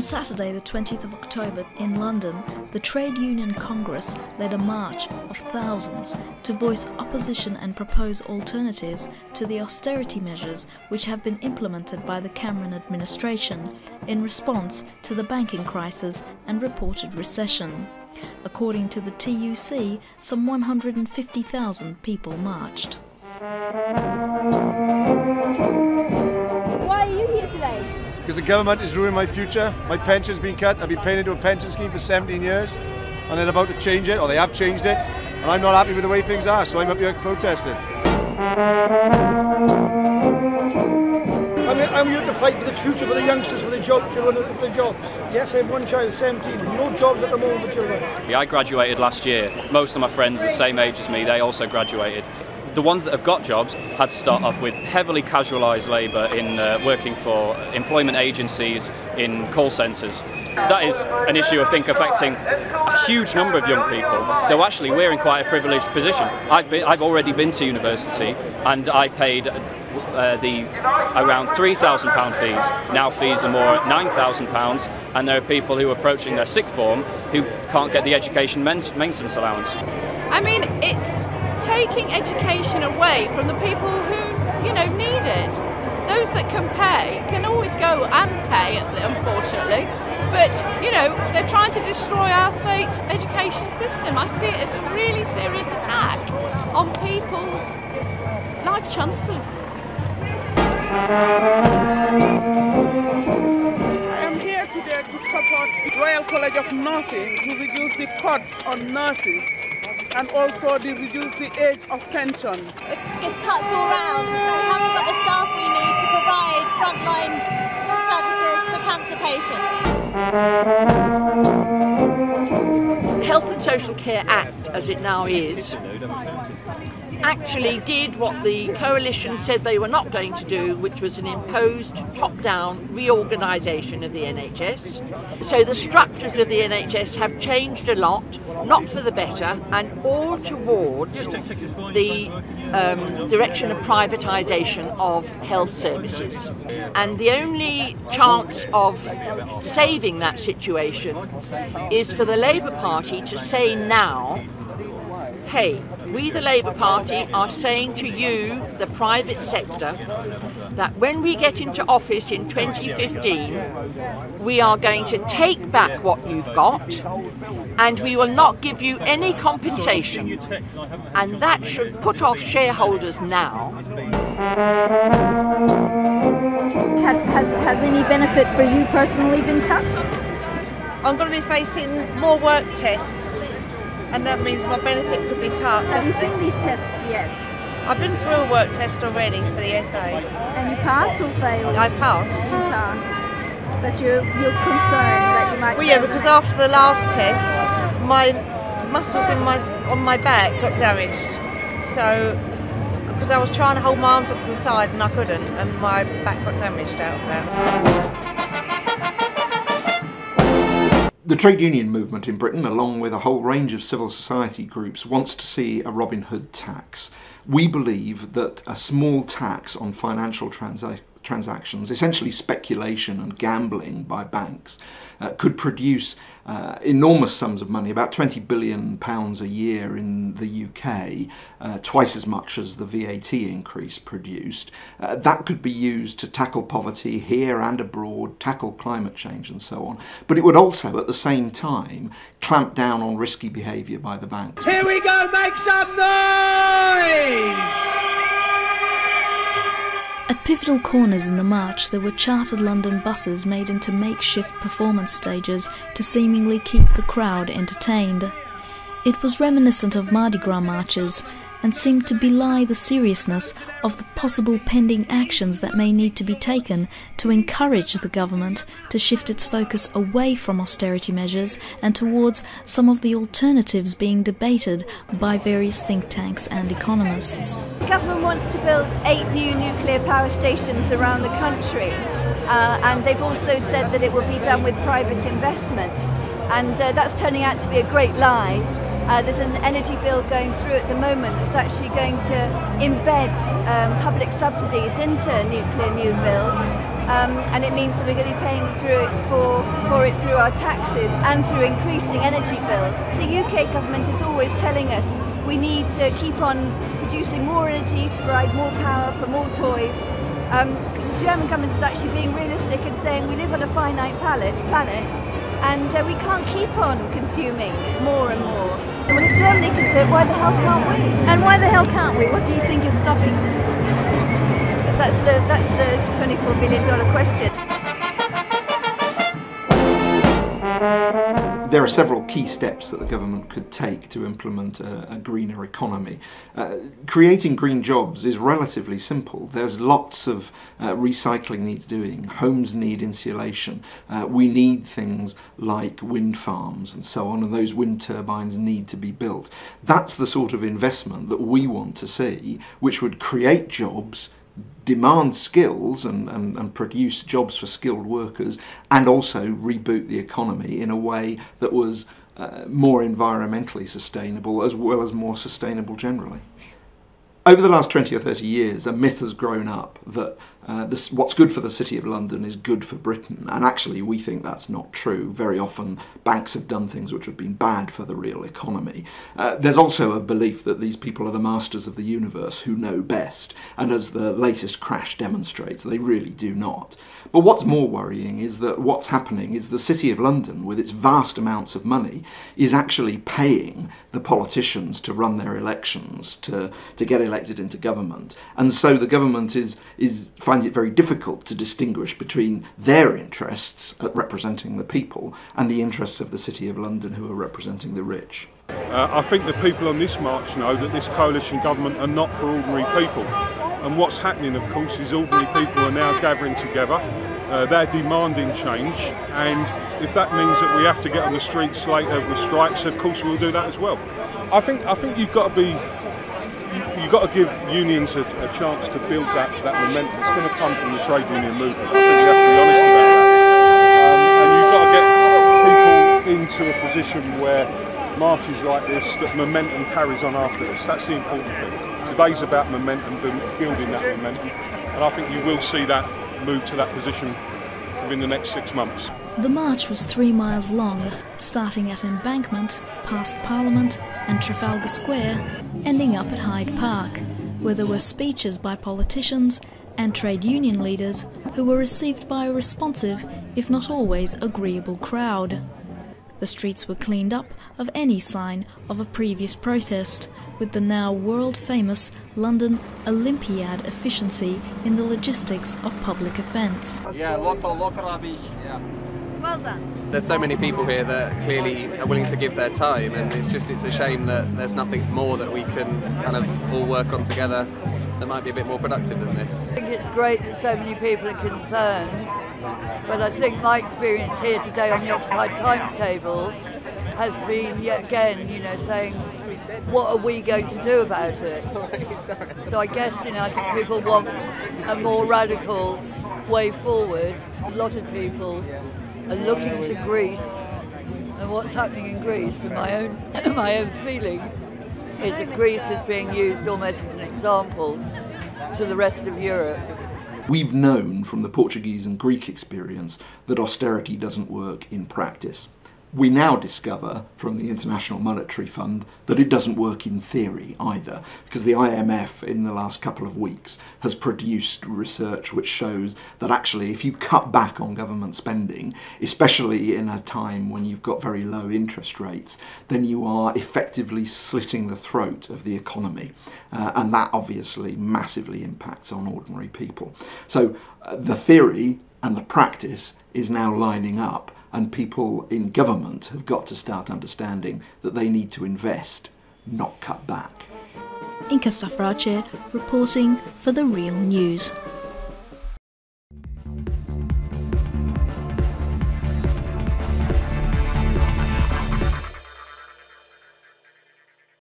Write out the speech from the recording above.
Saturday the 20th of October in London, the Trade Union Congress led a march of thousands to voice opposition and propose alternatives to the austerity measures which have been implemented by the Cameron administration in response to the banking crisis and reported recession. According to the TUC, some 150,000 people marched. Why are you here today? Because the government is ruining my future. My pension's been cut. I've been paying into a pension scheme for 17 years and they're about to change it, or they have changed it, and I'm not happy with the way things are, so I'm up here protesting. I'm here to fight for the future, for the youngsters, for the children, for the jobs. Yes, I have one child, 17, no jobs at the moment for children. Yeah, I graduated last year. Most of my friends the same age as me, they also graduated. The ones that have got jobs had to start off with heavily casualised labour in working for employment agencies in call centres. That is an issue, I think, affecting a huge number of young people, though actually we're in quite a privileged position. I've already been to university and I paid around £3,000 fees. Now fees are more at £9,000, and there are people who are approaching their sixth form who can't get the education maintenance allowance. I mean, it's taking education away from the people who, need it. Those that can pay can always go and pay, unfortunately. But, they're trying to destroy our state education system. I see it as a really serious attack on people's life chances. I am here today to support the Royal College of Nursing to reduce the cuts on nurses and also to reduce the age of pension. It's cuts all round. We haven't got the staff we need to provide frontline services for cancer patients. Health and Social Care Act, as it now is, actually did what the coalition said they were not going to do, which was an imposed top-down reorganisation of the NHS. So the structures of the NHS have changed a lot, not for the better, and all towards the direction of privatisation of health services. And the only chance of saving that situation is for the Labour Party to say now, hey, we the Labour Party are saying to you, the private sector, that when we get into office in 2015, we are going to take back what you've got and we will not give you any compensation. And that should put off shareholders now. Has any benefit for you personally been cut? I'm going to be facing more work tests, and that means my benefit could be cut. Have you seen these tests yet? I've been through a work test already for the SA. And you passed or failed? I passed. You passed. But you're concerned that you might... Well, yeah, because after the last test, my muscles on my back got damaged. So, because I was trying to hold my arms up to the side and I couldn't, and my back got damaged out of that. The trade union movement in Britain, along with a whole range of civil society groups, wants to see a Robin Hood tax. We believe that a small tax on financial transactions, essentially speculation and gambling by banks, could produce enormous sums of money, about £20 billion a year in the UK, twice as much as the VAT increase produced. That could be used to tackle poverty here and abroad, tackle climate change and so on. But it would also, at the same time, clamp down on risky behaviour by the banks. Here we go, make some noise! At pivotal corners in the march, there were chartered London buses made into makeshift performance stages to seemingly keep the crowd entertained. It was reminiscent of Mardi Gras marches and seemed to belie the seriousness of the possible pending actions that may need to be taken to encourage the government to shift its focus away from austerity measures and towards some of the alternatives being debated by various think tanks and economists. The government wants to build 8 new nuclear power stations around the country, and they've also said that it will be done with private investment, and that's turning out to be a great lie. There's an energy bill going through at the moment that's actually going to embed public subsidies into nuclear new build, and it means that we're going to be paying for it through our taxes and through increasing energy bills. The UK government is always telling us we need to keep on producing more energy to provide more power for more toys. The German government is actually being realistic and saying we live on a finite planet and we can't keep on consuming more and more. Well, if Germany can do it, why the hell can't we? And why the hell can't we? What do you think is stopping? That's the $24 billion question. There are several key steps that the government could take to implement a greener economy. Creating green jobs is relatively simple. There's lots of recycling needs doing. Homes need insulation. We need things like wind farms and so on, and those wind turbines need to be built. That's the sort of investment that we want to see, which would create jobs, demand skills and produce jobs for skilled workers, and also reboot the economy in a way that was more environmentally sustainable as well as more sustainable generally. Over the last 20 or 30 years, a myth has grown up that what's good for the City of London is good for Britain, and actually we think that's not true. Very often banks have done things which have been bad for the real economy. There's also a belief that these people are the masters of the universe who know best, and as the latest crash demonstrates, they really do not. But what's more worrying is that what's happening is the City of London, with its vast amounts of money, is actually paying the politicians to run their elections, to get elected into government. And so the government finds it very difficult to distinguish between their interests at representing the people and the interests of the City of London, who are representing the rich. I think the people on this march know that this coalition government are not for ordinary people. And what's happening, of course, is ordinary people are now gathering together. They're demanding change, and if that means that we have to get on the streets later with strikes, of course we'll do that as well. I think you've got to give unions a chance to build that momentum. It's going to come from the trade union movement. I think you have to be honest about that. And you've got to get people into a position where marches like this, that momentum carries on after this. That's the important thing. Today's about momentum, building that momentum, and I think you will see that move to that position within the next 6 months. The march was 3 miles long, starting at Embankment, past Parliament and Trafalgar Square, ending up at Hyde Park, where there were speeches by politicians and trade union leaders who were received by a responsive, if not always agreeable crowd. The streets were cleaned up of any sign of a previous protest, with the now world-famous London Olympiad efficiency in the logistics of public offence. Yeah, lot rubbish, yeah. Well done. There's so many people here that clearly are willing to give their time, and it's a shame that there's nothing more that we can kind of all work on together that might be a bit more productive than this. I think it's great that so many people are concerned, but I think my experience here today on the Occupied Times table has been yet again, saying, what are we going to do about it? So I guess, I think people want a more radical way forward. A lot of people are looking to Greece, and what's happening in Greece, and my own feeling is that Greece is being used almost as an example to the rest of Europe. We've known from the Portuguese and Greek experience that austerity doesn't work in practice. We now discover from the International Monetary Fund that it doesn't work in theory either, because the IMF in the last couple of weeks has produced research which shows that actually if you cut back on government spending, especially in a time when you've got very low interest rates, then you are effectively slitting the throat of the economy. And that obviously massively impacts on ordinary people. So the theory and the practice is now lining up, and people in government have got to start understanding that they need to invest, not cut back. Inka Stafrace reporting for The Real News.